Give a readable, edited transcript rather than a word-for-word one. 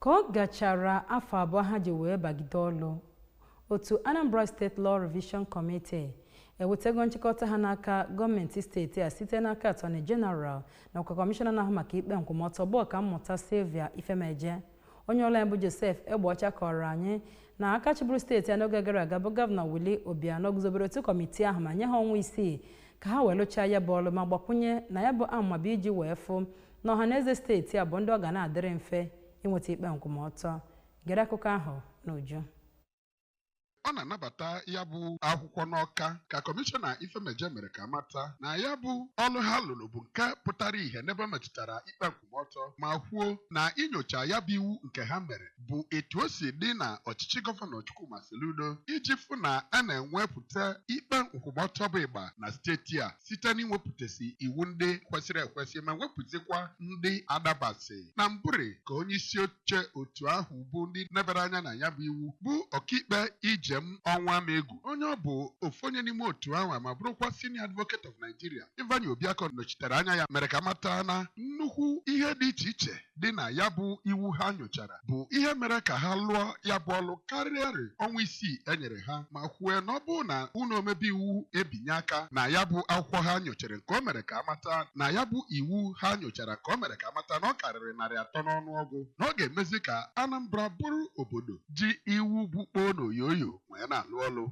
Ka ọ gachara afọ abụọ ha ji wee bagide ọlụ, otu Anambra State Law Revision Committee ewetego nchịkọta ha n'aka gọọmenti steeti a site n'aka Attorney General na Kọmishọna na-ahụ maka ikpe nkwụmọtọ bụ Ọkammụta Sylvia Ifemeje. Onye ọla bụ Joseph Egbocha kọrọ anyị na aka chịbụrụ steeti a n'oge gara aga bụ Gọvanọ Willie Obianọ guzobere otu kọmitii ahụ ma nye ha ọnwa 6 ka ha wee lụchaa ya bụ ọlụ ma gbakwunye na ya bụ amụma iji wee fụ na ọhaneze steeti a bụ ndị ọ ga na-adịrị mfe inweta ikpe nkwụmọtọ. Gere akụkọ ahụ n'uju. Ọ na-anabata ya bụ akwụkwọ n'ọka ka Kọmishọna Ifemeje mere ka mata na ya bụ ọlụ ha lụrụ bụ nke pụtara ihe n'ebe metụtara ikpe nkwụmọtọ ma kwuo na inyocha ya bụ iwu nke ha mere bụ etu o si dị na ọchịchị gọvanọ Chukwuma Soludo iji fụ na a na-enwepụta ikpe nkwụmọtọ bụ ịgba na steeti a site n'iwepụtasị iwu ndị kwesịrị ekwesị ma wepụtakwa ndị adabasị na mbụrị ka onye isi oche otu ahụ bụ ndị nebere anya na ya bụ iwu bụ ọkaikpe ije ọnwa Megwu, onye ọ bụ ofu onye n'ime otu ahụ ma bụrụkwa Senior Advocate of Nigeria Ivanyi Obiakọ nọchitere anya ya mere ka mata na nnukwu ihe dị iche iche dị na ya bụ iwu ha nyochara bụ ihe mere ka ha lụọ ya bụ ọlụ karịarị ọnwa 6 enyere ha ma kwue na ọ bụ na ụlọ omebe iwu ebinye aka na ya bụ akwụkwọ ha nyochara nke o mere ka amata na ya bụ iwu ha nyochara ka o mere ka amata na ọ karịrị 300 n'ọnụọgụ na ọ ga-emezi ka Anambra bụrụ obodo ji iwu bukpoo n'oyoyo wee na-alụ ọlụ.